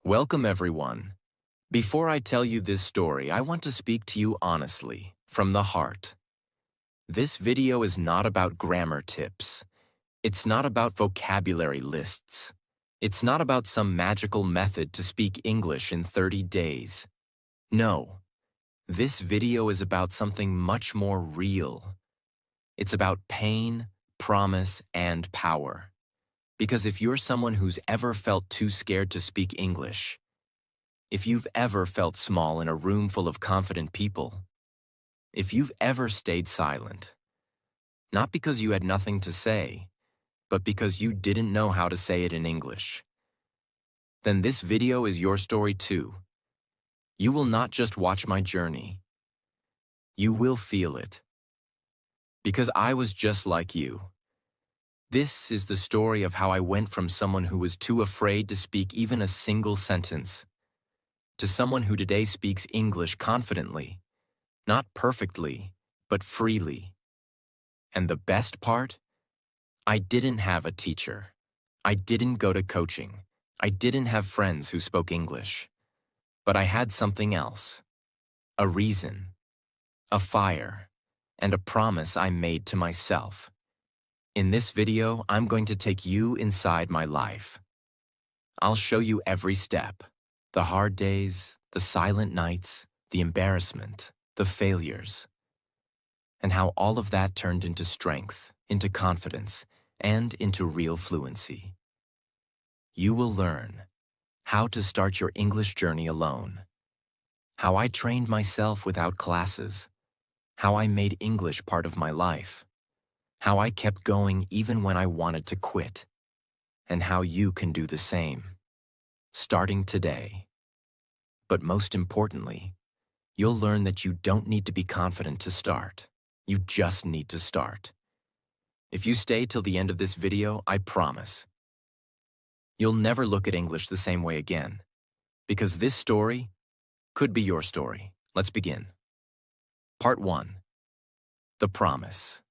Welcome, everyone. Before I tell you this story, I want to speak to you honestly, from the heart. This video is not about grammar tips. It's not about vocabulary lists. It's not about some magical method to speak English in 30 days. No, this video is about something much more real. It's about pain, promise, and power. Because if you're someone who's ever felt too scared to speak English, if you've ever felt small in a room full of confident people, if you've ever stayed silent, not because you had nothing to say, but because you didn't know how to say it in English, then this video is your story too. You will not just watch my journey. You will feel it. Because I was just like you. This is the story of how I went from someone who was too afraid to speak even a single sentence to someone who today speaks English confidently, not perfectly, but freely. And the best part? I didn't have a teacher. I didn't go to coaching. I didn't have friends who spoke English. But I had something else. A reason, a fire, and a promise I made to myself. In this video, I'm going to take you inside my life. I'll show you every step, the hard days, the silent nights, the embarrassment, the failures, and how all of that turned into strength, into confidence, and into real fluency. You will learn how to start your English journey alone, how I trained myself without classes, how I made English part of my life, how I kept going even when I wanted to quit, and how you can do the same, starting today. But most importantly, you'll learn that you don't need to be confident to start. You just need to start. If you stay till the end of this video, I promise, you'll never look at English the same way again, because this story could be your story. Let's begin. Part 1. The Promise.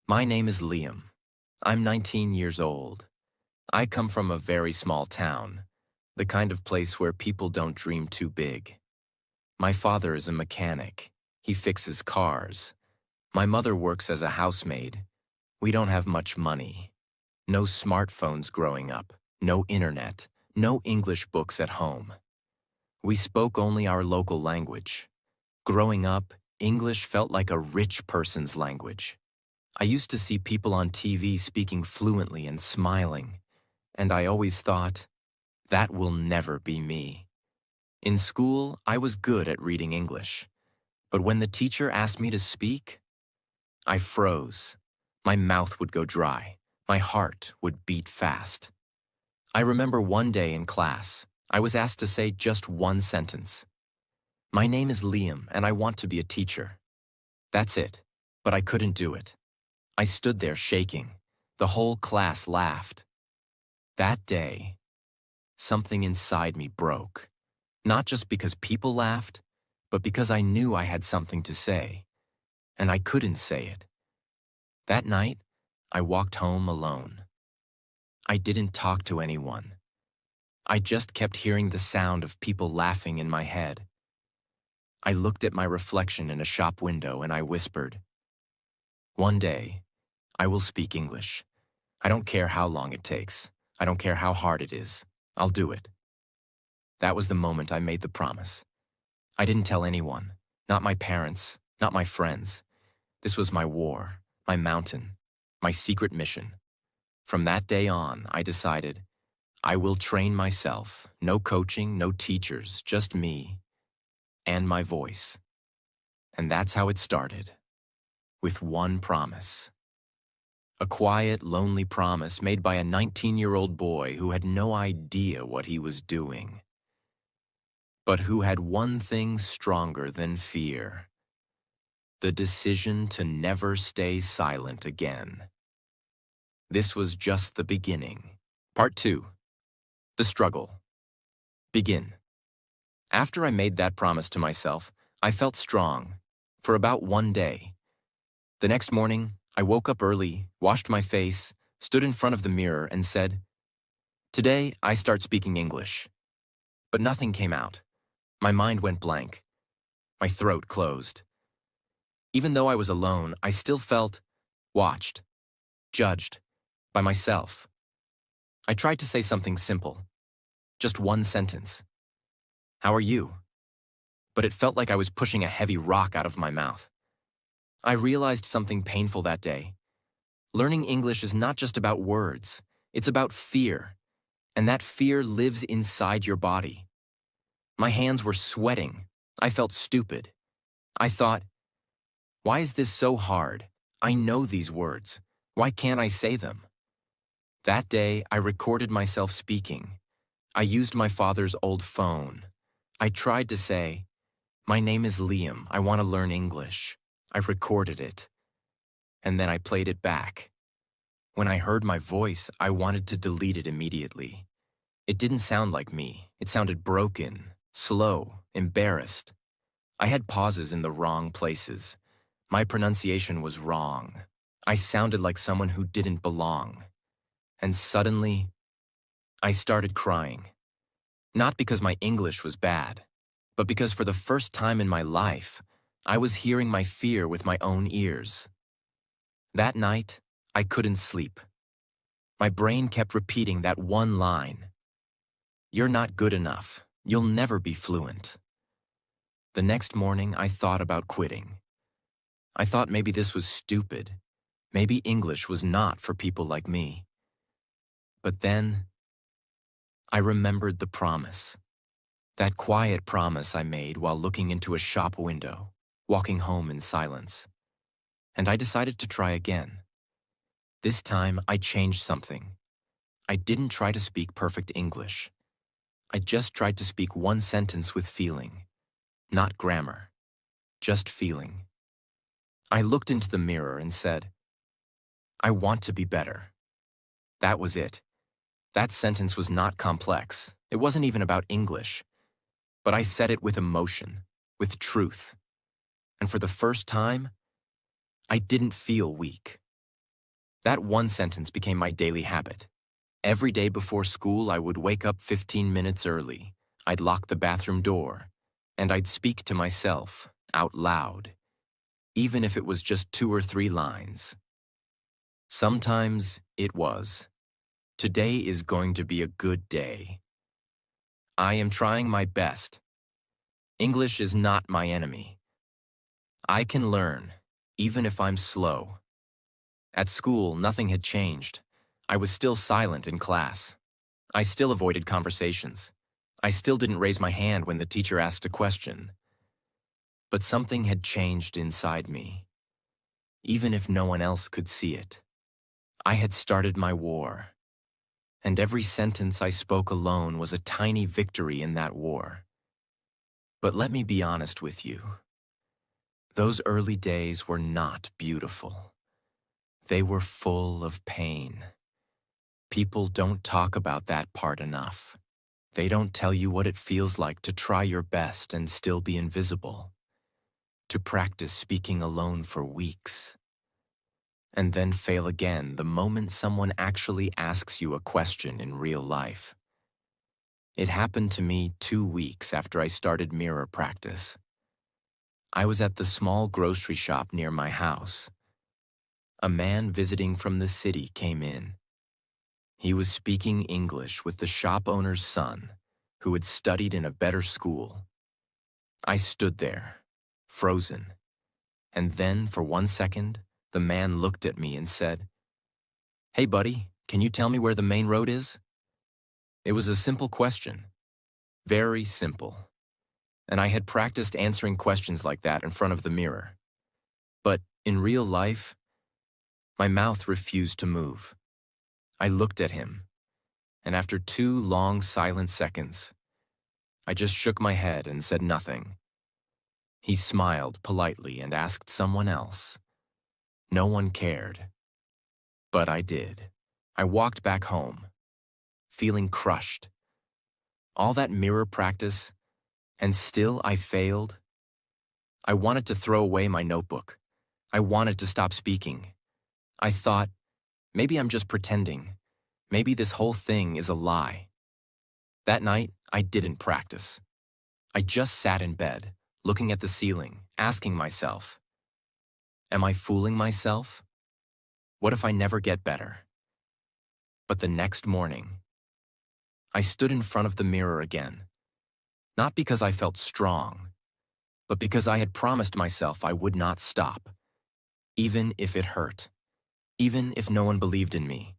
My name is Liam. I'm 19 years old. I come from a very small town, the kind of place where people don't dream too big. My father is a mechanic. He fixes cars. My mother works as a housemaid. We don't have much money. No smartphones growing up, no internet, no English books at home. We spoke only our local language. Growing up, English felt like a rich person's language. I used to see people on TV speaking fluently and smiling, and I always thought, that will never be me. In school, I was good at reading English, but when the teacher asked me to speak, I froze. My mouth would go dry. My heart would beat fast. I remember one day in class, I was asked to say just one sentence. My name is Liam, and I want to be a teacher. That's it, but I couldn't do it. I stood there shaking. The whole class laughed. That day, something inside me broke. Not just because people laughed, but because I knew I had something to say, and I couldn't say it. That night, I walked home alone. I didn't talk to anyone. I just kept hearing the sound of people laughing in my head. I looked at my reflection in a shop window and I whispered, one day, I will speak English. I don't care how long it takes. I don't care how hard it is. I'll do it. That was the moment I made the promise. I didn't tell anyone, not my parents, not my friends. This was my war, my mountain, my secret mission. From that day on, I decided, I will train myself. No coaching, no teachers, just me and my voice. And that's how it started, with one promise. A quiet, lonely promise made by a 19-year-old boy who had no idea what he was doing, but who had one thing stronger than fear: the decision to never stay silent again. This was just the beginning. Part 2. The Struggle. Begin. After I made that promise to myself, I felt strong for about one day. The next morning, I woke up early, washed my face, stood in front of the mirror, and said, today I start speaking English. But nothing came out. My mind went blank. My throat closed. Even though I was alone, I still felt watched, judged, by myself. I tried to say something simple. Just one sentence. How are you? But it felt like I was pushing a heavy rock out of my mouth. I realized something painful that day. Learning English is not just about words. It's about fear. And that fear lives inside your body. My hands were sweating. I felt stupid. I thought, why is this so hard? I know these words. Why can't I say them? That day, I recorded myself speaking. I used my father's old phone. I tried to say, my name is Liam. I want to learn English. I recorded it. And then I played it back. When I heard my voice, I wanted to delete it immediately. It didn't sound like me. It sounded broken, slow, embarrassed. I had pauses in the wrong places. My pronunciation was wrong. I sounded like someone who didn't belong. And suddenly, I started crying. Not because my English was bad, but because for the first time in my life, I was hearing my fear with my own ears. That night, I couldn't sleep. My brain kept repeating that one line. You're not good enough. You'll never be fluent. The next morning, I thought about quitting. I thought maybe this was stupid. Maybe English was not for people like me. But then, I remembered the promise. That quiet promise I made while looking into a shop window, walking home in silence. And I decided to try again. This time, I changed something. I didn't try to speak perfect English. I just tried to speak one sentence with feeling. Not grammar. Just feeling. I looked into the mirror and said, I want to be better. That was it. That sentence was not complex. It wasn't even about English. But I said it with emotion, with truth. And for the first time, I didn't feel weak. That one sentence became my daily habit. Every day before school, I would wake up 15 minutes early. I'd lock the bathroom door, and I'd speak to myself, out loud, even if it was just 2 or 3 lines. Sometimes it was, today is going to be a good day. I am trying my best. English is not my enemy. I can learn, even if I'm slow. At school, nothing had changed. I was still silent in class. I still avoided conversations. I still didn't raise my hand when the teacher asked a question. But something had changed inside me, even if no one else could see it. I had started my war, and every sentence I spoke alone was a tiny victory in that war. But let me be honest with you. Those early days were not beautiful. They were full of pain. People don't talk about that part enough. They don't tell you what it feels like to try your best and still be invisible. To practice speaking alone for weeks. And then fail again the moment someone actually asks you a question in real life. It happened to me 2 weeks after I started mirror practice. I was at the small grocery shop near my house. A man visiting from the city came in. He was speaking English with the shop owner's son, who had studied in a better school. I stood there, frozen. And then, for 1 second, the man looked at me and said, "Hey, buddy, can you tell me where the main road is?" It was a simple question. Very simple. And I had practiced answering questions like that in front of the mirror. But in real life, my mouth refused to move. I looked at him, and after 2 long silent seconds, I just shook my head and said nothing. He smiled politely and asked someone else. No one cared. But I did. I walked back home, feeling crushed. All that mirror practice, and still I failed. I wanted to throw away my notebook. I wanted to stop speaking. I thought, maybe I'm just pretending. Maybe this whole thing is a lie. That night, I didn't practice. I just sat in bed, looking at the ceiling, asking myself, am I fooling myself? What if I never get better? But the next morning, I stood in front of the mirror again, not because I felt strong, but because I had promised myself I would not stop, even if it hurt, even if no one believed in me,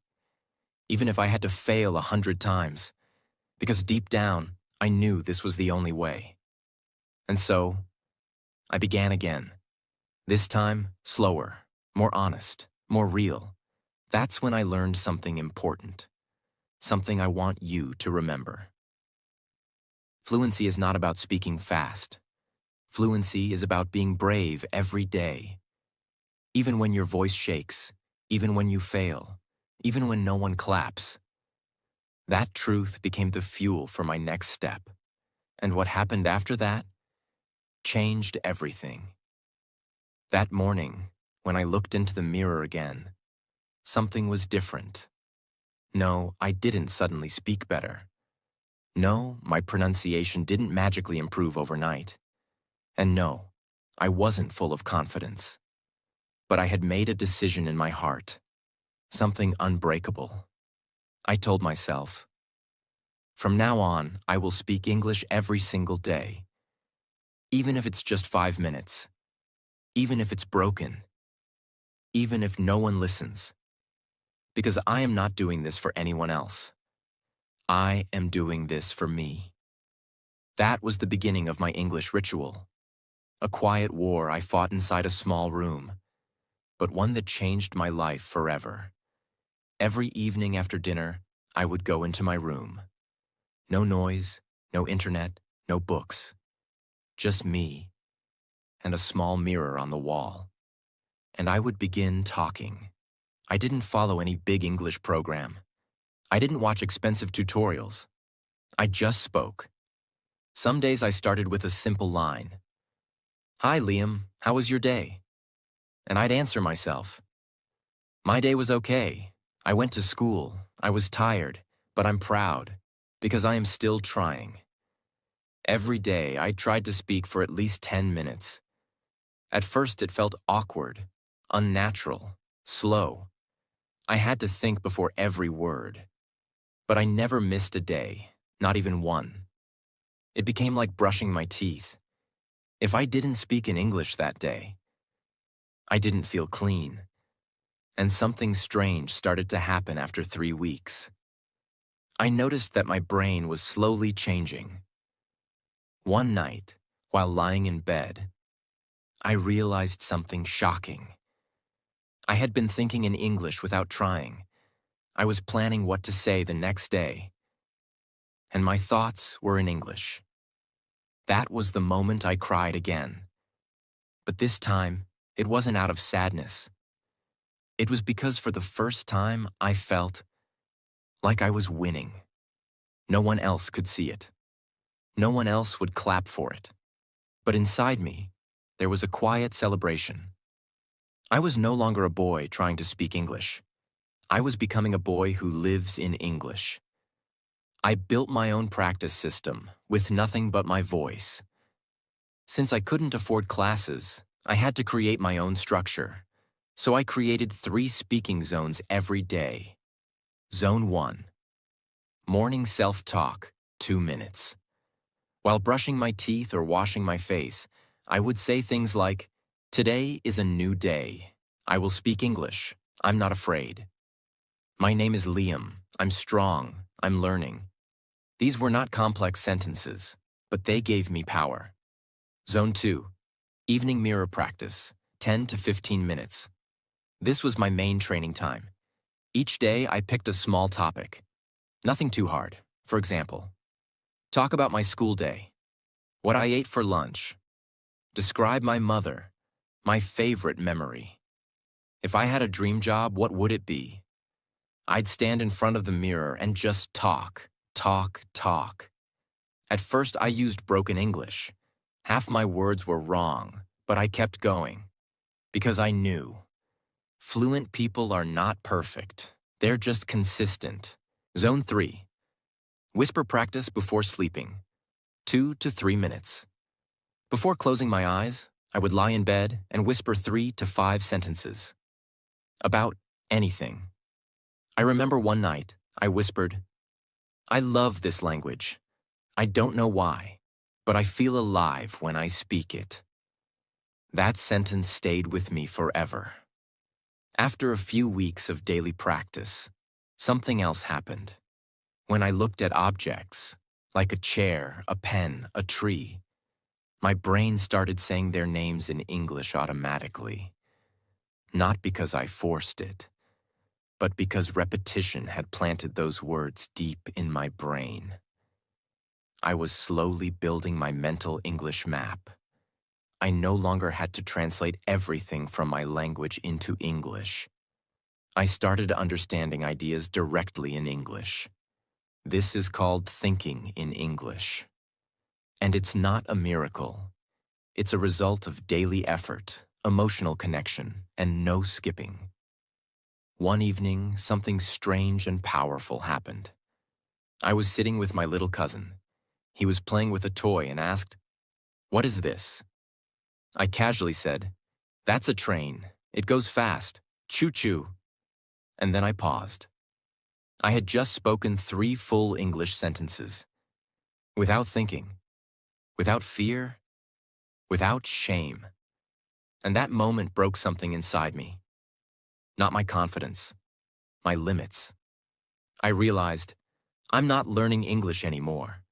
even if I had to fail 100 times, because deep down, I knew this was the only way. And so, I began again. This time, slower, more honest, more real. That's when I learned something important, something I want you to remember. Fluency is not about speaking fast. Fluency is about being brave every day. Even when your voice shakes, even when you fail, even when no one claps. That truth became the fuel for my next step. And what happened after that changed everything. That morning, when I looked into the mirror again, something was different. No, I didn't suddenly speak better. No, my pronunciation didn't magically improve overnight. And no, I wasn't full of confidence. But I had made a decision in my heart, something unbreakable. I told myself, from now on, I will speak English every single day. Even if it's just 5 minutes. Even if it's broken. Even if no one listens. Because I am not doing this for anyone else. I am doing this for me. That was the beginning of my English ritual. A quiet war I fought inside a small room, but one that changed my life forever. Every evening after dinner, I would go into my room. No noise, no internet, no books. Just me and a small mirror on the wall. And I would begin talking. I didn't follow any big English program. I didn't watch expensive tutorials. I just spoke. Some days I started with a simple line. Hi, Liam, how was your day? And I'd answer myself. My day was okay. I went to school. I was tired, but I'm proud, because I am still trying. Every day I tried to speak for at least 10 minutes. At first it felt awkward, unnatural, slow. I had to think before every word. But I never missed a day, not even one. It became like brushing my teeth. If I didn't speak in English that day, I didn't feel clean. And something strange started to happen after 3 weeks. I noticed that my brain was slowly changing. One night, while lying in bed, I realized something shocking. I had been thinking in English without trying. I was planning what to say the next day, and my thoughts were in English. That was the moment I cried again. But this time, it wasn't out of sadness. It was because for the first time I felt like I was winning. No one else could see it. No one else would clap for it. But inside me, there was a quiet celebration. I was no longer a boy trying to speak English. I was becoming a boy who lives in English. I built my own practice system with nothing but my voice. Since I couldn't afford classes, I had to create my own structure. So I created 3 speaking zones every day. Zone 1. Morning self-talk, 2 minutes. While brushing my teeth or washing my face, I would say things like, today is a new day. I will speak English. I'm not afraid. My name is Liam. I'm strong. I'm learning. These were not complex sentences, but they gave me power. Zone 2. Evening mirror practice, 10 to 15 minutes. This was my main training time. Each day I picked a small topic. Nothing too hard. For example, talk about my school day, what I ate for lunch, describe my mother, my favorite memory. If I had a dream job, what would it be? I'd stand in front of the mirror and just talk, talk, talk. At first I used broken English. Half my words were wrong, but I kept going. Because I knew. Fluent people are not perfect. They're just consistent. Zone 3. Whisper practice before sleeping, 2 to 3 minutes. Before closing my eyes, I would lie in bed and whisper 3 to 5 sentences. About anything. I remember one night, I whispered, "I love this language. I don't know why, but I feel alive when I speak it." That sentence stayed with me forever. After a few weeks of daily practice, something else happened. When I looked at objects, like a chair, a pen, a tree, my brain started saying their names in English automatically. Not because I forced it, but because repetition had planted those words deep in my brain. I was slowly building my mental English map. I no longer had to translate everything from my language into English. I started understanding ideas directly in English. This is called thinking in English. And it's not a miracle. It's a result of daily effort, emotional connection, and no skipping. One evening, something strange and powerful happened. I was sitting with my little cousin. He was playing with a toy and asked, "What is this?" I casually said, "That's a train. It goes fast. Choo-choo." And then I paused. I had just spoken 3 full English sentences. Without thinking, without fear, without shame. And that moment broke something inside me. Not my confidence, my limits. I realized, I'm not learning English anymore.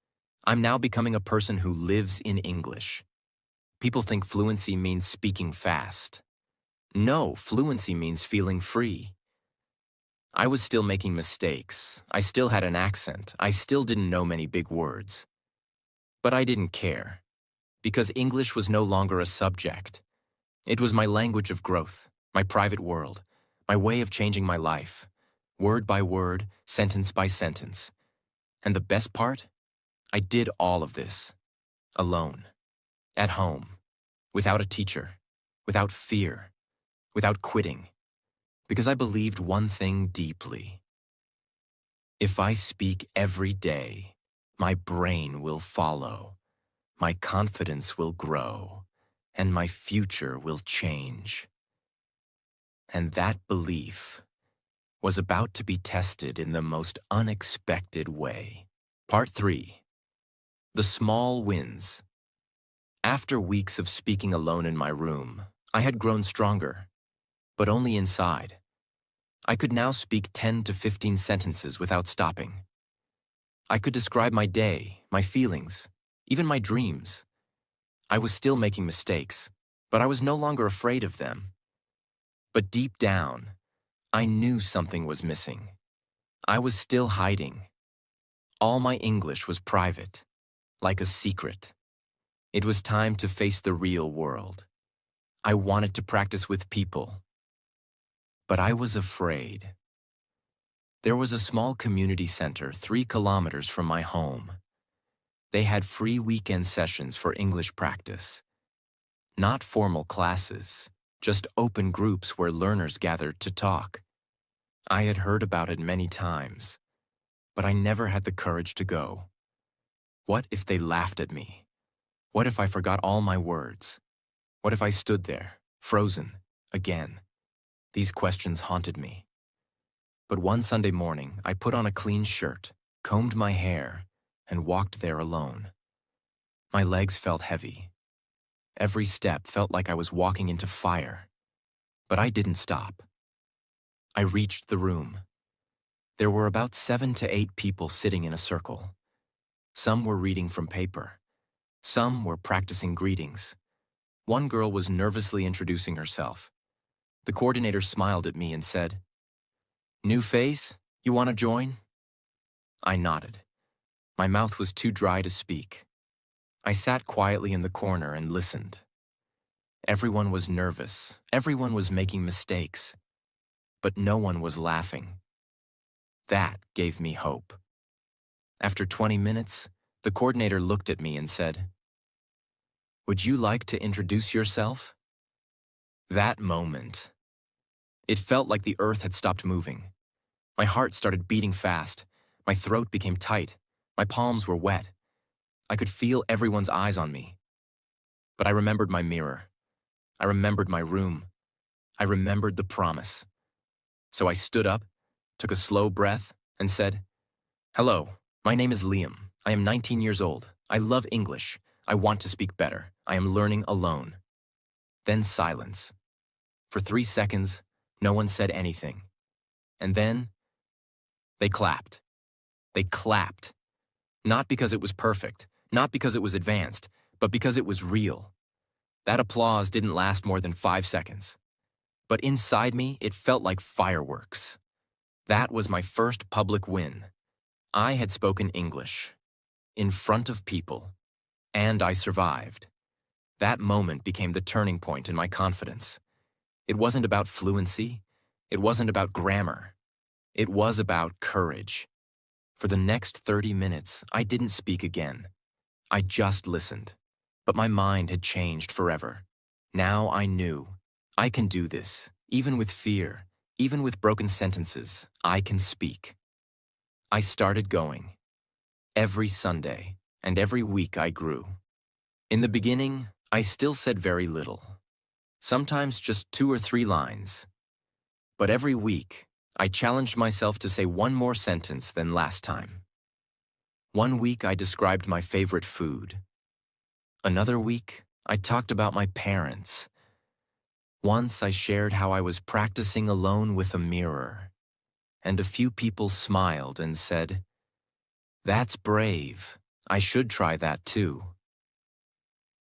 I'm now becoming a person who lives in English. People think fluency means speaking fast. No, fluency means feeling free. I was still making mistakes. I still had an accent. I still didn't know many big words. But I didn't care, because English was no longer a subject. It was my language of growth, my private world, my way of changing my life, word by word, sentence by sentence. And the best part? I did all of this, alone, at home, without a teacher, without fear, without quitting, because I believed one thing deeply. If I speak every day, my brain will follow, my confidence will grow, and my future will change. And that belief was about to be tested in the most unexpected way. Part 3. The Small Wins. After weeks of speaking alone in my room, I had grown stronger, but only inside. I could now speak 10 to 15 sentences without stopping. I could describe my day, my feelings, even my dreams. I was still making mistakes, but I was no longer afraid of them. But deep down, I knew something was missing. I was still hiding. All my English was private, like a secret. It was time to face the real world. I wanted to practice with people, but I was afraid. There was a small community center 3 kilometers from my home. They had free weekend sessions for English practice. Not formal classes, just open groups where learners gathered to talk. I had heard about it many times, but I never had the courage to go. What if they laughed at me? What if I forgot all my words? What if I stood there, frozen, again? These questions haunted me. But one Sunday morning, I put on a clean shirt, combed my hair, and walked there alone. My legs felt heavy. Every step felt like I was walking into fire. But I didn't stop. I reached the room. There were about 7 to 8 people sitting in a circle. Some were reading from paper. Some were practicing greetings. One girl was nervously introducing herself. The coordinator smiled at me and said, "New face? You want to join?" I nodded. My mouth was too dry to speak. I sat quietly in the corner and listened. Everyone was nervous. Everyone was making mistakes. But no one was laughing. That gave me hope. After 20 minutes, the coordinator looked at me and said, "Would you like to introduce yourself?" That moment. It felt like the earth had stopped moving. My heart started beating fast. My throat became tight. My palms were wet. I could feel everyone's eyes on me. But I remembered my mirror. I remembered my room. I remembered the promise. So I stood up, took a slow breath, and said, "Hello, my name is Liam. I am 19 years old. I love English. I want to speak better. I am learning alone." Then silence. For 3 seconds, no one said anything. And then, they clapped. They clapped. Not because it was perfect, not because it was advanced, but because it was real. That applause didn't last more than 5 seconds. But inside me, it felt like fireworks. That was my first public win. I had spoken English, in front of people, and I survived. That moment became the turning point in my confidence. It wasn't about fluency. It wasn't about grammar. It was about courage. For the next 30 minutes, I didn't speak again. I just listened. But my mind had changed forever. Now I knew. I can do this. Even with fear, even with broken sentences, I can speak. I started going. Every Sunday, and every week I grew. In the beginning, I still said very little. Sometimes just 2 or 3 lines. But every week, I challenged myself to say one more sentence than last time. One week I described my favorite food. Another week, I talked about my parents. Once I shared how I was practicing alone with a mirror. And a few people smiled and said, "That's brave. I should try that too."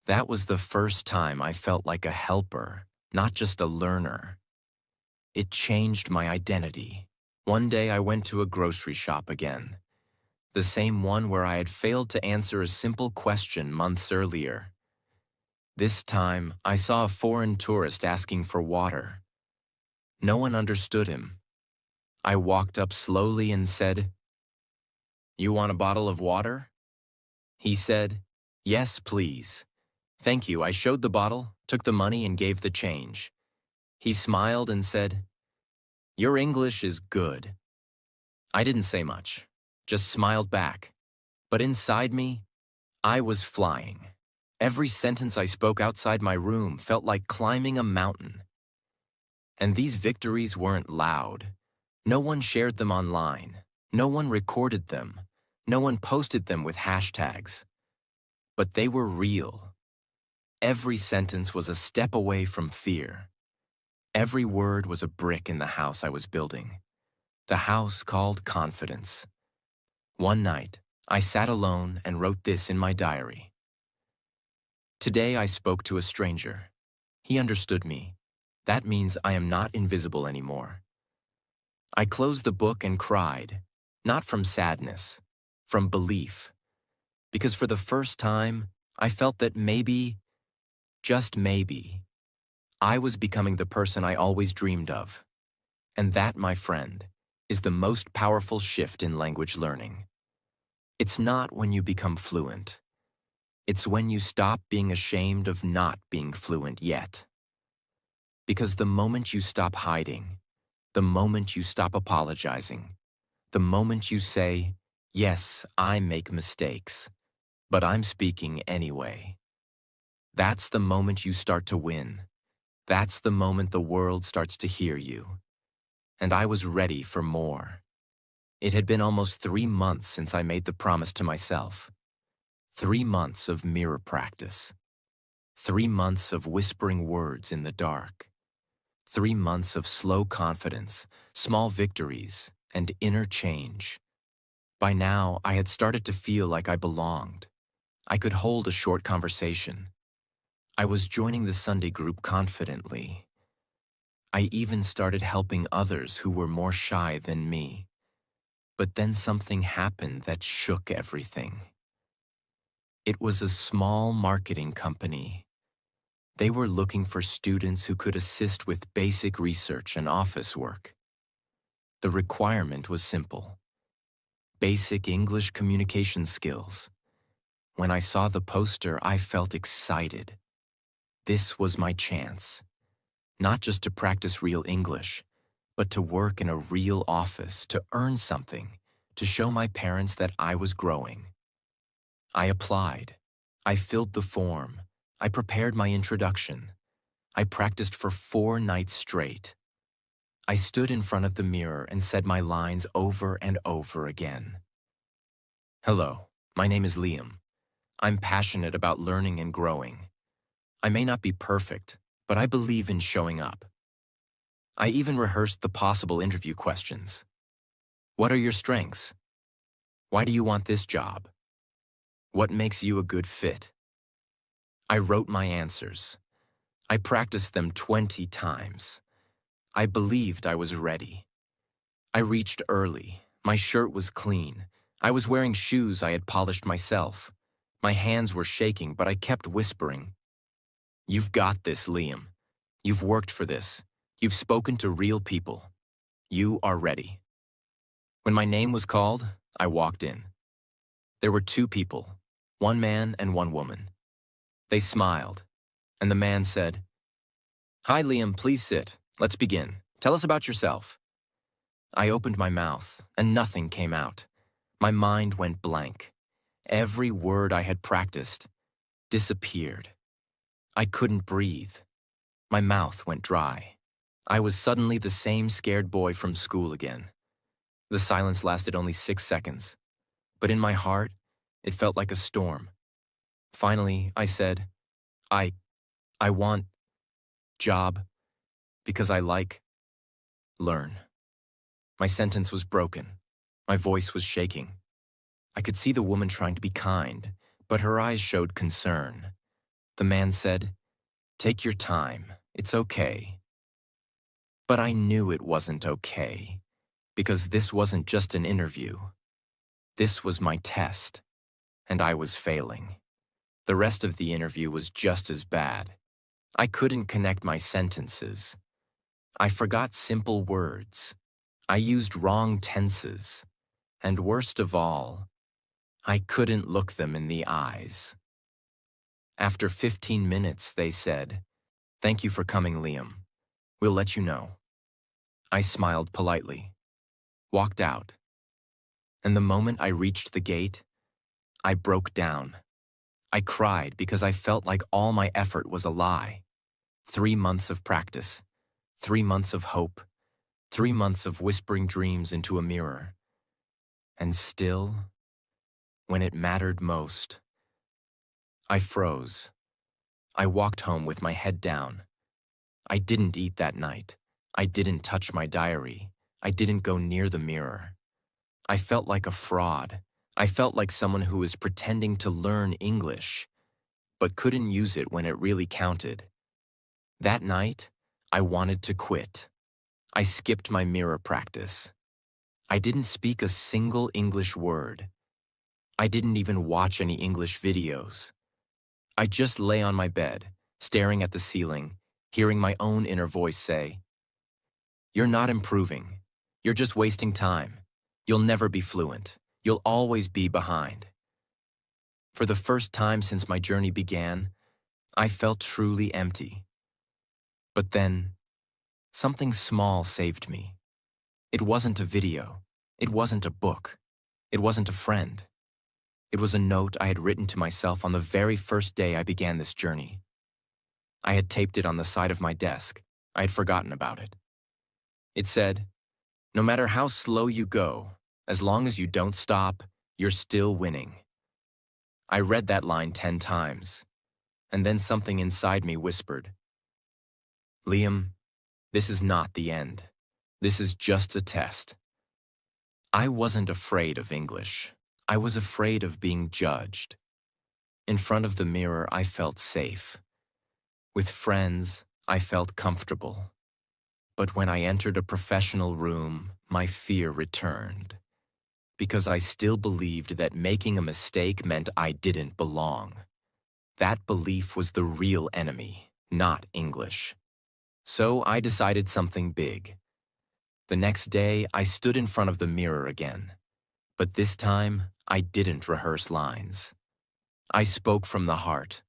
That was the first time I felt like a helper, not just a learner. It changed my identity. One day I went to a grocery shop again. The same one where I had failed to answer a simple question months earlier. This time, I saw a foreign tourist asking for water. No one understood him. I walked up slowly and said, "You want a bottle of water?" He said, "Yes, please." "Thank you." I showed the bottle, took the money, and gave the change. He smiled and said, "Your English is good." I didn't say much, just smiled back. But inside me, I was flying. Every sentence I spoke outside my room felt like climbing a mountain. And these victories weren't loud. No one shared them online. No one recorded them. No one posted them with hashtags. But they were real. Every sentence was a step away from fear. Every word was a brick in the house I was building. The house called confidence. One night, I sat alone and wrote this in my diary. Today I spoke to a stranger. He understood me. That means I am not invisible anymore. I closed the book and cried, not from sadness, from belief. Because for the first time, I felt that maybe, just maybe, I was becoming the person I always dreamed of. And that, my friend, is the most powerful shift in language learning. It's not when you become fluent. It's when you stop being ashamed of not being fluent yet. Because the moment you stop hiding, the moment you stop apologizing, the moment you say, "Yes, I make mistakes, but I'm speaking anyway," that's the moment you start to win. That's the moment the world starts to hear you. And I was ready for more. It had been almost 3 months since I made the promise to myself. 3 months of mirror practice. 3 months of whispering words in the dark. 3 months of slow confidence, small victories, and inner change. By now, I had started to feel like I belonged. I could hold a short conversation. I was joining the Sunday group confidently. I even started helping others who were more shy than me. But then something happened that shook everything. It was a small marketing company. They were looking for students who could assist with basic research and office work. The requirement was simple: basic English communication skills. When I saw the poster, I felt excited. This was my chance. Not just to practice real English, but to work in a real office, to earn something, to show my parents that I was growing. I applied. I filled the form. I prepared my introduction. I practiced for 4 nights straight. I stood in front of the mirror and said my lines over and over again. Hello, my name is Liam. I'm passionate about learning and growing. I may not be perfect, but I believe in showing up. I even rehearsed the possible interview questions. What are your strengths? Why do you want this job? What makes you a good fit? I wrote my answers. I practiced them 20 times. I believed I was ready. I reached early. My shirt was clean. I was wearing shoes I had polished myself. My hands were shaking, but I kept whispering. You've got this, Liam. You've worked for this. You've spoken to real people. You are ready. When my name was called, I walked in. There were 2 people, 1 man and 1 woman. They smiled, and the man said, Hi, Liam, please sit. Let's begin. Tell us about yourself. I opened my mouth, and nothing came out. My mind went blank. Every word I had practiced disappeared. I couldn't breathe. My mouth went dry. I was suddenly the same scared boy from school again. The silence lasted only 6 seconds, but in my heart, it felt like a storm. Finally, I said, I want job because I learn. My sentence was broken. My voice was shaking. I could see the woman trying to be kind, but her eyes showed concern. The man said, Take your time. It's okay. But I knew it wasn't okay, because this wasn't just an interview. This was my test, and I was failing. The rest of the interview was just as bad. I couldn't connect my sentences. I forgot simple words. I used wrong tenses. And worst of all, I couldn't look them in the eyes. After 15 minutes, they said, Thank you for coming, Liam. We'll let you know. I smiled politely, walked out, and the moment I reached the gate, I broke down. I cried because I felt like all my effort was a lie. 3 months of practice, 3 months of hope, 3 months of whispering dreams into a mirror. And still, when it mattered most, I froze. I walked home with my head down. I didn't eat that night. I didn't touch my diary. I didn't go near the mirror. I felt like a fraud. I felt like someone who was pretending to learn English, but couldn't use it when it really counted. That night, I wanted to quit. I skipped my mirror practice. I didn't speak a single English word. I didn't even watch any English videos. I just lay on my bed, staring at the ceiling, hearing my own inner voice say, You're not improving. You're just wasting time. You'll never be fluent. You'll always be behind. For the first time since my journey began, I felt truly empty. But then, something small saved me. It wasn't a video. It wasn't a book. It wasn't a friend. It was a note I had written to myself on the very first day I began this journey. I had taped it on the side of my desk. I had forgotten about it. It said, No matter how slow you go, as long as you don't stop, you're still winning. I read that line 10 times, and then something inside me whispered, Liam, this is not the end. This is just a test. I wasn't afraid of English. I was afraid of being judged. In front of the mirror, I felt safe. With friends, I felt comfortable. But when I entered a professional room, my fear returned. Because I still believed that making a mistake meant I didn't belong. That belief was the real enemy, not English. So I decided something big. The next day, I stood in front of the mirror again. But this time, I didn't rehearse lines. I spoke from the heart.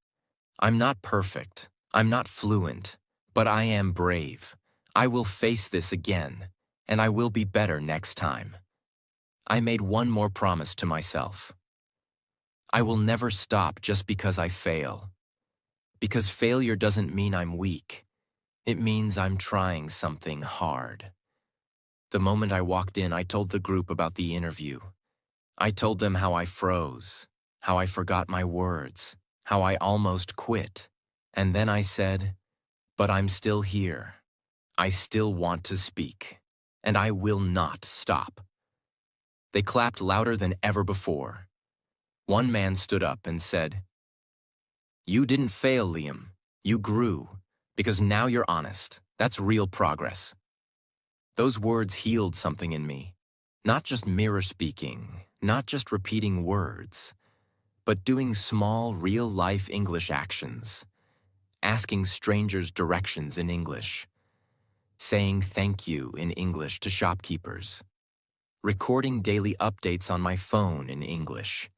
I'm not perfect. I'm not fluent. But I am brave. I will face this again, and I will be better next time. I made one more promise to myself. I will never stop just because I fail. Because failure doesn't mean I'm weak. It means I'm trying something hard. The moment I walked in, I told the group about the interview. I told them how I froze, how I forgot my words, how I almost quit. And then I said, "But I'm still here. I still want to speak, and I will not stop." They clapped louder than ever before. One man stood up and said, "You didn't fail, Liam. You grew, because now you're honest. That's real progress." Those words healed something in me. Not just mirror speaking, not just repeating words, but doing small, real-life English actions. Asking strangers directions in English. Saying thank you in English to shopkeepers. Recording daily updates on my phone in English.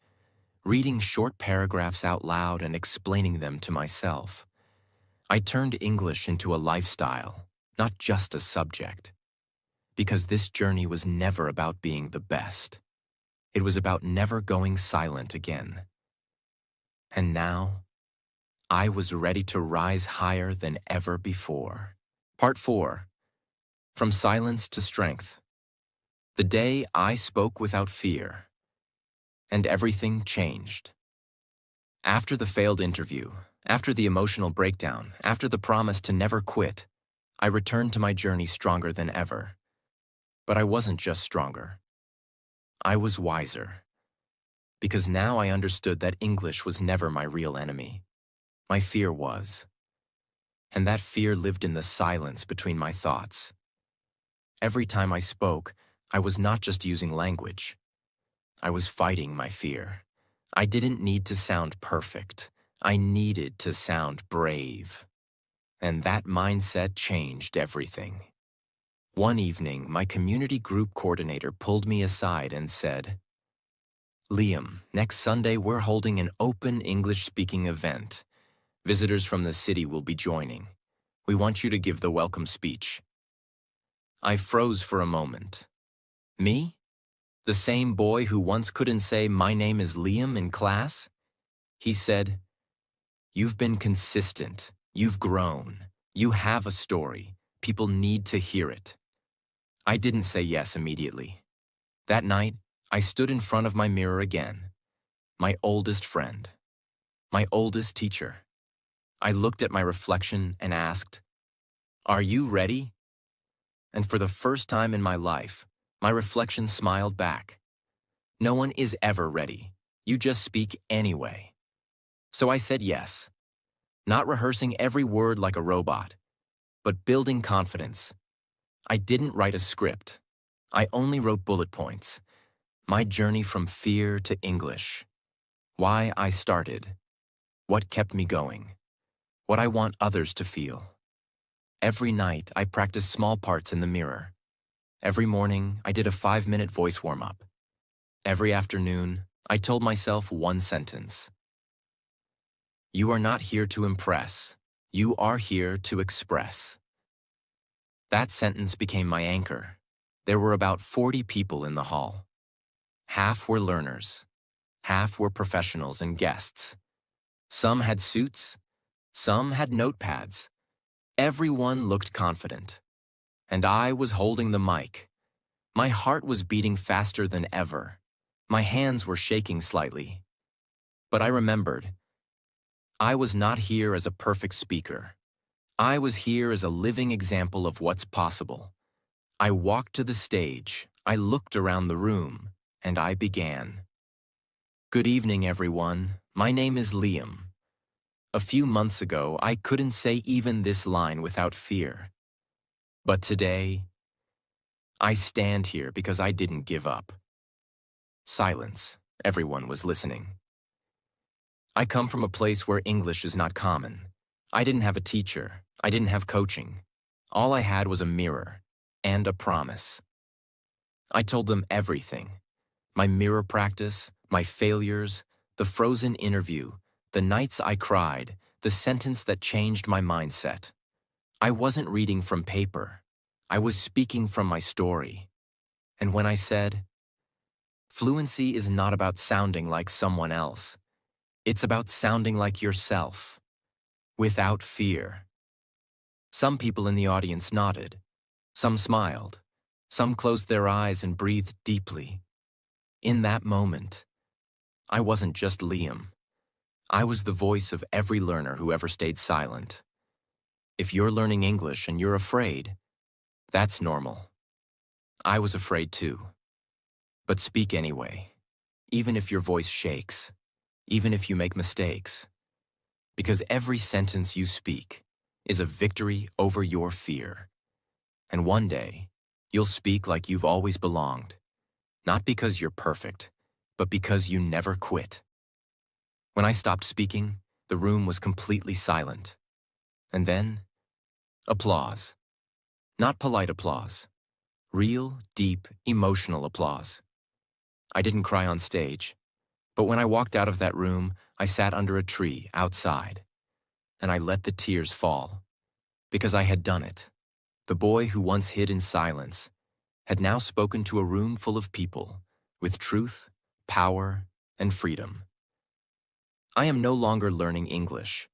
Reading short paragraphs out loud and explaining them to myself. I turned English into a lifestyle, not just a subject. Because this journey was never about being the best. It was about never going silent again. And now, I was ready to rise higher than ever before. Part 4. From Silence to Strength. The day I spoke without fear. And everything changed. After the failed interview, after the emotional breakdown, after the promise to never quit, I returned to my journey stronger than ever. But I wasn't just stronger. I was wiser. Because now I understood that English was never my real enemy. My fear was. And that fear lived in the silence between my thoughts. Every time I spoke, I was not just using language. I was fighting my fear. I didn't need to sound perfect. I needed to sound brave. And that mindset changed everything. One evening, my community group coordinator pulled me aside and said, "Liam, next Sunday we're holding an open English-speaking event. Visitors from the city will be joining. We want you to give the welcome speech." I froze for a moment. Me? The same boy who once couldn't say "my name is Liam" in class? He said, "You've been consistent. You've grown. You have a story. People need to hear it." I didn't say yes immediately. That night, I stood in front of my mirror again. My oldest friend. My oldest teacher. I looked at my reflection and asked, "Are you ready?" And for the first time in my life, my reflection smiled back. No one is ever ready. You just speak anyway. So I said yes. Not rehearsing every word like a robot, but building confidence. I didn't write a script. I only wrote bullet points. My journey from fear to English. Why I started. What kept me going. What I want others to feel. Every night, I practiced small parts in the mirror. Every morning, I did a 5-minute voice warm-up. Every afternoon, I told myself one sentence. You are not here to impress. You are here to express. That sentence became my anchor. There were about 40 people in the hall. Half were learners. Half were professionals and guests. Some had suits. Some had notepads. Everyone looked confident. And I was holding the mic. My heart was beating faster than ever. My hands were shaking slightly. But I remembered. I was not here as a perfect speaker. I was here as a living example of what's possible. I walked to the stage, I looked around the room, and I began. Good evening, everyone. My name is Liam. A few months ago, I couldn't say even this line without fear. But today, I stand here because I didn't give up. Silence. Everyone was listening. I come from a place where English is not common. I didn't have a teacher. I didn't have coaching. All I had was a mirror and a promise. I told them everything. My mirror practice, my failures, the frozen interview, the nights I cried, the sentence that changed my mindset. I wasn't reading from paper. I was speaking from my story. And when I said, Fluency is not about sounding like someone else. It's about sounding like yourself, without fear. Some people in the audience nodded. Some smiled. Some closed their eyes and breathed deeply. In that moment, I wasn't just Liam. I was the voice of every learner who ever stayed silent. If you're learning English and you're afraid, that's normal. I was afraid too. But speak anyway, even if your voice shakes, even if you make mistakes. Because every sentence you speak is a victory over your fear. And one day, you'll speak like you've always belonged, not because you're perfect, but because you never quit. When I stopped speaking, the room was completely silent. And then, applause. Not polite applause. Real, deep, emotional applause. I didn't cry on stage, but when I walked out of that room, I sat under a tree outside, and I let the tears fall, because I had done it. The boy who once hid in silence had now spoken to a room full of people with truth, power, and freedom. I am no longer learning English.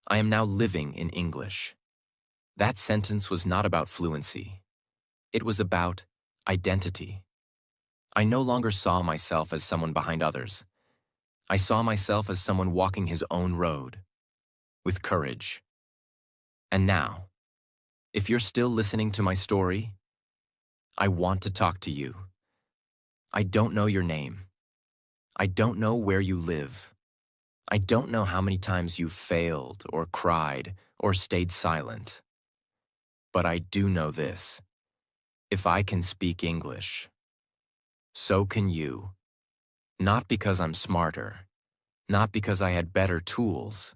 I am now living in English. That sentence was not about fluency. It was about identity. I no longer saw myself as someone behind others. I saw myself as someone walking his own road, with courage. And now, if you're still listening to my story, I want to talk to you. I don't know your name. I don't know where you live. I don't know how many times you've failed or cried or stayed silent. But I do know this. If I can speak English, so can you. Not because I'm smarter, not because I had better tools,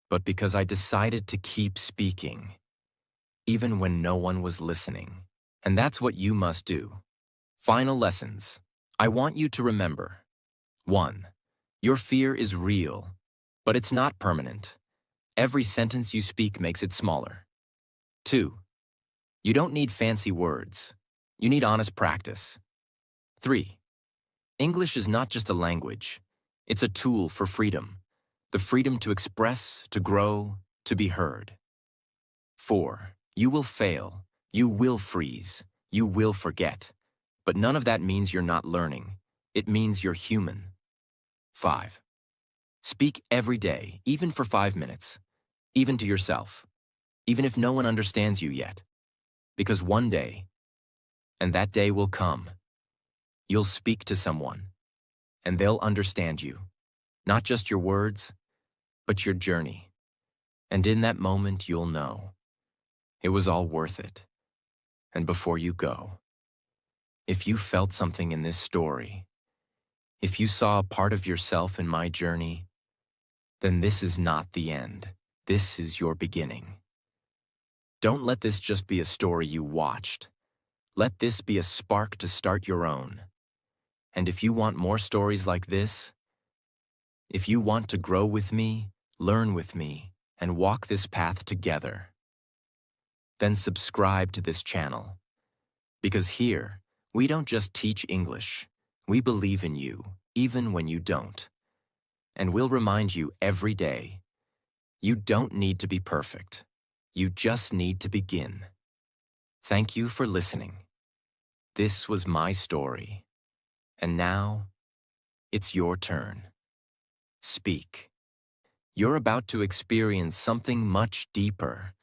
but because I decided to keep speaking, even when no one was listening. And that's what you must do. Final lessons. I want you to remember. 1. Your fear is real, but it's not permanent. Every sentence you speak makes it smaller. 2. You don't need fancy words. You need honest practice. 3. English is not just a language. It's a tool for freedom. The freedom to express, to grow, to be heard. 4. You will fail. You will freeze. You will forget. But none of that means you're not learning. It means you're human. 5. Speak every day, even for 5 minutes. Even to yourself. Even if no one understands you yet. Because one day, and that day will come, you'll speak to someone, and they'll understand you. Not just your words, but your journey. And in that moment, you'll know it was all worth it. And before you go, if you felt something in this story, if you saw a part of yourself in my journey, then this is not the end. This is your beginning. Don't let this just be a story you watched. Let this be a spark to start your own. And if you want more stories like this, if you want to grow with me, learn with me, and walk this path together, then subscribe to this channel. Because here, we don't just teach English, we believe in you, even when you don't. And we'll remind you every day, you don't need to be perfect. You just need to begin. Thank you for listening. This was my story. And now, it's your turn. Speak. You're about to experience something much deeper.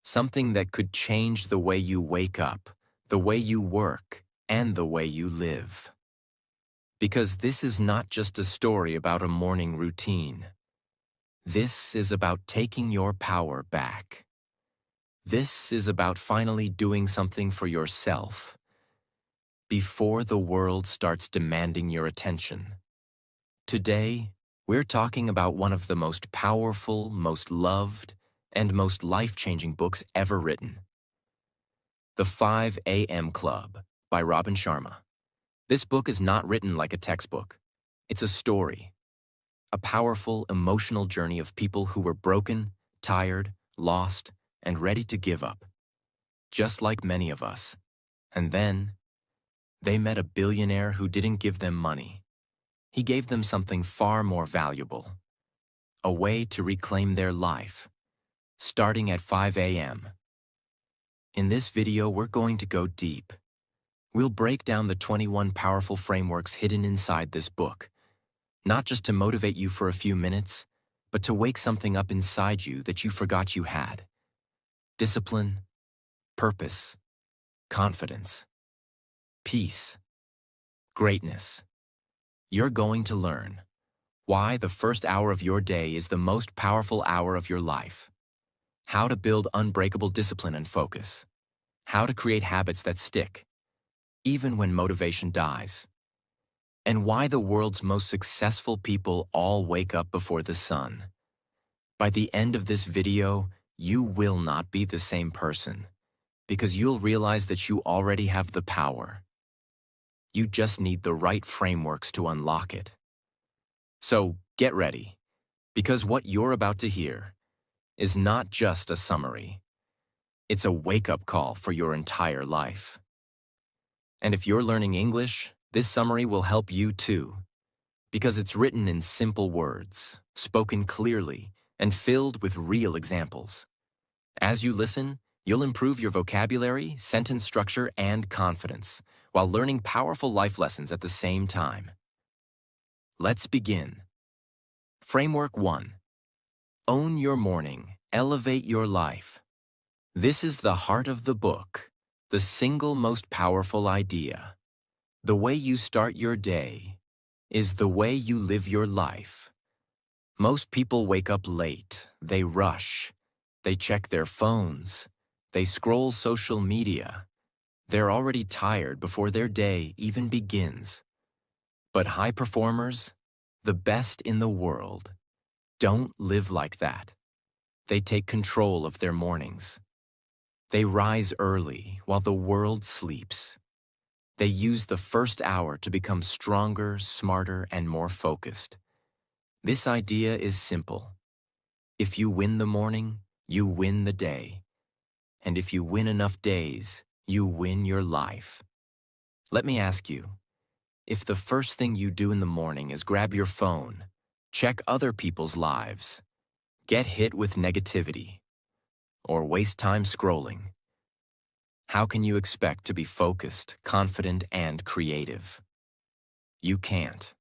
Something that could change the way you wake up, the way you work, and the way you live. Because this is not just a story about a morning routine. This is about taking your power back. This is about finally doing something for yourself before the world starts demanding your attention. Today, we're talking about one of the most powerful, most loved, and most life-changing books ever written. The 5 A.M. Club by Robin Sharma. This book is not written like a textbook. It's a story. A powerful, emotional journey of people who were broken, tired, lost, and ready to give up. Just like many of us. And then They met a billionaire who didn't give them money. He gave them something far more valuable, a way to reclaim their life, starting at 5 a.m. In this video, we're going to go deep. We'll break down the 21 powerful frameworks hidden inside this book, not just to motivate you for a few minutes, but to wake something up inside you that you forgot you had. Discipline, purpose, confidence, peace, greatness. You're going to learn why the first hour of your day is the most powerful hour of your life, how to build unbreakable discipline and focus, how to create habits that stick, even when motivation dies, and why the world's most successful people all wake up before the sun. By the end of this video, you will not be the same person, because you'll realize that you already have the power. You just need the right frameworks to unlock it. So get ready, because what you're about to hear is not just a summary. It's a wake-up call for your entire life. And if you're learning English, this summary will help you too, because it's written in simple words, spoken clearly, and filled with real examples. As you listen, you'll improve your vocabulary, sentence structure, and confidence, while learning powerful life lessons at the same time. Let's begin. Framework 1. Own your morning. Elevate your life. This is the heart of the book, the single most powerful idea. The way you start your day is the way you live your life. Most people wake up late. They rush. They check their phones. They scroll social media. They're already tired before their day even begins. But high performers, the best in the world, don't live like that. They take control of their mornings. They rise early while the world sleeps. They use the first hour to become stronger, smarter, and more focused. This idea is simple. If you win the morning, you win the day. And if you win enough days, you win your life. Let me ask you, if the first thing you do in the morning is grab your phone, check other people's lives, get hit with negativity, or waste time scrolling, how can you expect to be focused, confident, and creative? You can't,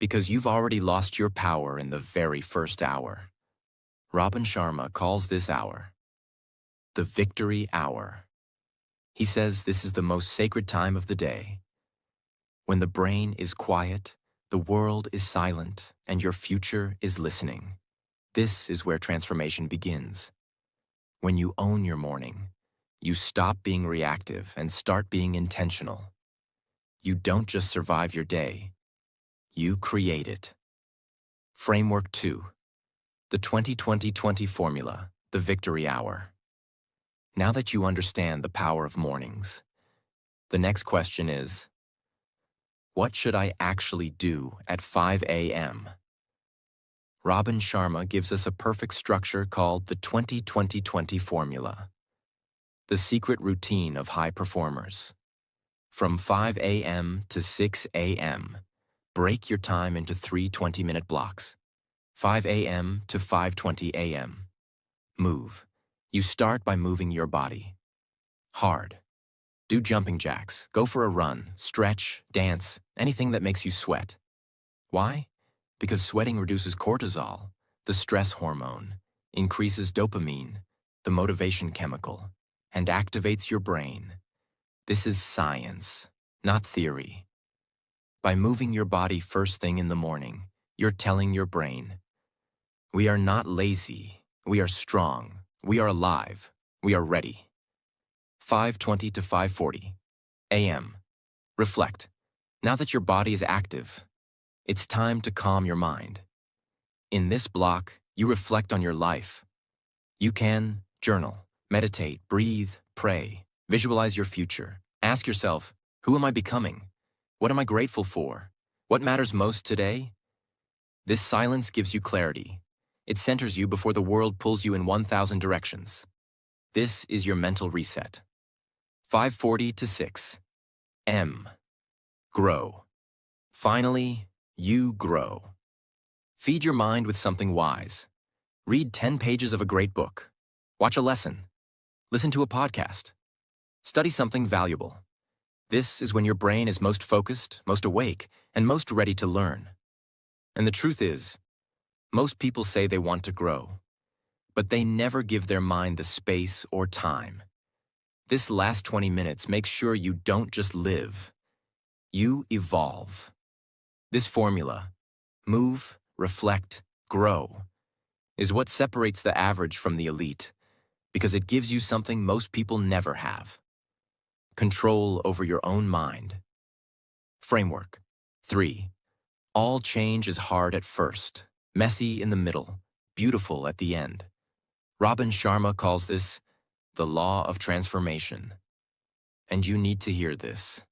because you've already lost your power in the very first hour. Robin Sharma calls this hour the victory hour. He says this is the most sacred time of the day. When the brain is quiet, the world is silent, and your future is listening. This is where transformation begins. When you own your morning, you stop being reactive and start being intentional. You don't just survive your day, you create it. Framework 2. The 20-20-20 formula, the victory hour. Now that you understand the power of mornings, the next question is, what should I actually do at 5 a.m.? Robin Sharma gives us a perfect structure called the 20-20-20 formula, the secret routine of high performers. From 5 a.m. to 6 a.m., break your time into 3 20-minute blocks. 5 a.m. to 5:20 a.m. Move. You start by moving your body. Hard. Do jumping jacks, go for a run, stretch, dance, anything that makes you sweat. Why? Because sweating reduces cortisol, the stress hormone, increases dopamine, the motivation chemical, and activates your brain. This is science, not theory. By moving your body first thing in the morning, you're telling your brain, we are not lazy, we are strong, we are alive, we are ready. 5:20 to 5:40 a.m. Reflect. Now that your body is active, it's time to calm your mind. In this block, you reflect on your life. You can journal, meditate, breathe, pray, visualize your future. Ask yourself, who am I becoming? What am I grateful for? What matters most today? This silence gives you clarity. It centers you before the world pulls you in 1,000 directions. This is your mental reset. 5:40 to 6 m. Grow. Finally, you grow. Feed your mind with something wise. Read 10 pages of a great book. Watch a lesson. Listen to a podcast. Study something valuable. This is when your brain is most focused, most awake, and most ready to learn. And the truth is, most people say they want to grow, but they never give their mind the space or time. This last 20 minutes makes sure you don't just live. You evolve. This formula, move, reflect, grow, is what separates the average from the elite, because it gives you something most people never have: control over your own mind. Framework 3. All change is hard at first, messy in the middle, beautiful at the end. Robin Sharma calls this the law of transformation. And you need to hear this,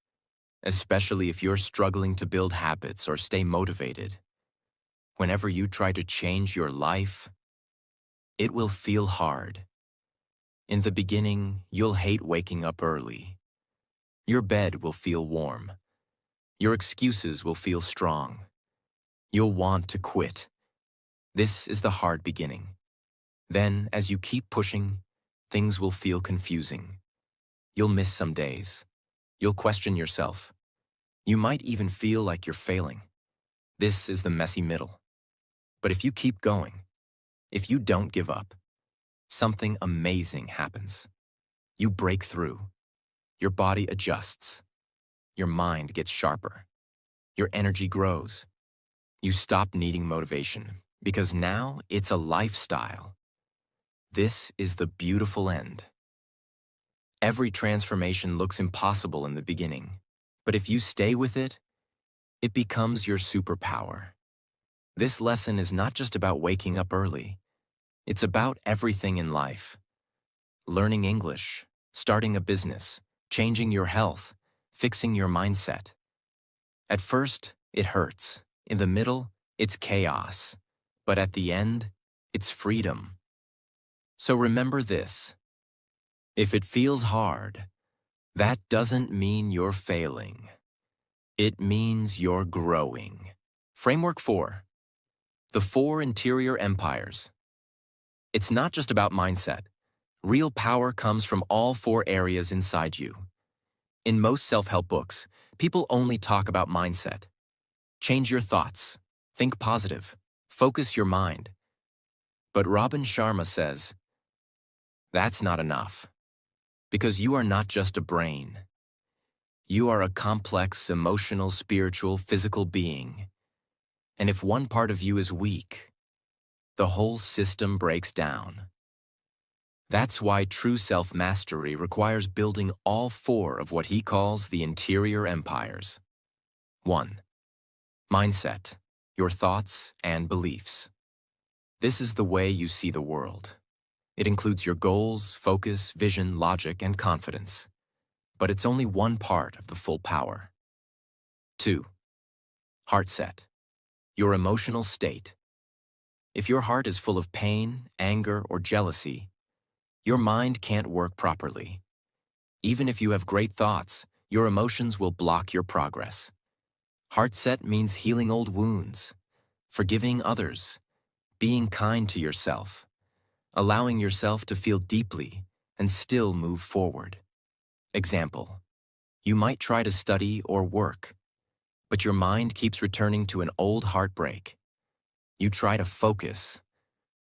especially if you're struggling to build habits or stay motivated. Whenever you try to change your life, it will feel hard. In the beginning, you'll hate waking up early. Your bed will feel warm. Your excuses will feel strong. You'll want to quit. This is the hard beginning. Then, as you keep pushing, things will feel confusing. You'll miss some days. You'll question yourself. You might even feel like you're failing. This is the messy middle. But if you keep going, if you don't give up, something amazing happens. You break through. Your body adjusts. Your mind gets sharper. Your energy grows. You stop needing motivation because now it's a lifestyle. This is the beautiful end. Every transformation looks impossible in the beginning, but if you stay with it, it becomes your superpower. This lesson is not just about waking up early. It's about everything in life. Learning English, starting a business, changing your health, fixing your mindset. At first, it hurts. In the middle, it's chaos. But at the end, it's freedom. So remember this. If it feels hard, that doesn't mean you're failing. It means you're growing. Framework 4. The 4 interior empires. It's not just about mindset. Real power comes from all 4 areas inside you. In most self-help books, people only talk about mindset. Change your thoughts. Think positive. Focus your mind. But Robin Sharma says, that's not enough. Because you are not just a brain. You are a complex, emotional, spiritual, physical being. And if one part of you is weak, the whole system breaks down. That's why true self-mastery requires building all 4 of what he calls the interior empires. 1. Mindset, your thoughts and beliefs. This is the way you see the world. It includes your goals, focus, vision, logic, and confidence. But it's only one part of the full power. 2. Heart set, your emotional state. If your heart is full of pain, anger, or jealousy, your mind can't work properly. Even if you have great thoughts, your emotions will block your progress. Heart set means healing old wounds, forgiving others, being kind to yourself, allowing yourself to feel deeply and still move forward. Example, you might try to study or work, but your mind keeps returning to an old heartbreak. You try to focus,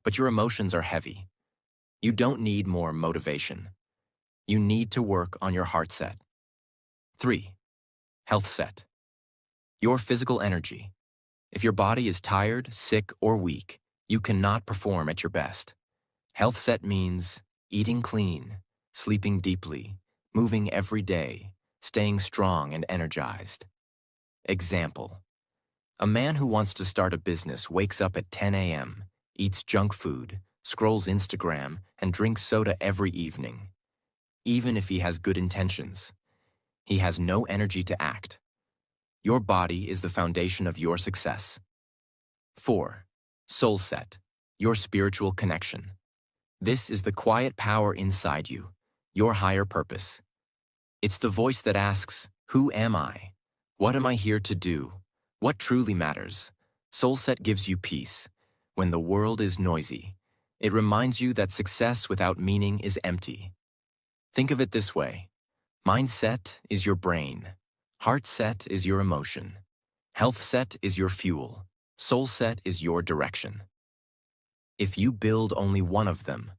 but your emotions are heavy. You don't need more motivation. You need to work on your heart set. 3. Health set, your physical energy. If your body is tired, sick, or weak, you cannot perform at your best. Health set means eating clean, sleeping deeply, moving every day, staying strong and energized. Example, a man who wants to start a business wakes up at 10 a.m., eats junk food, scrolls Instagram, and drinks soda every evening. Even if he has good intentions, he has no energy to act. Your body is the foundation of your success. 4. Soul set, your spiritual connection. This is the quiet power inside you, your higher purpose. It's the voice that asks, who am I? What am I here to do? What truly matters? Soulset gives you peace. When the world is noisy, it reminds you that success without meaning is empty. Think of it this way. Mindset is your brain. Heart set is your emotion. Health set is your fuel. Soul set is your direction. If you build only one of them,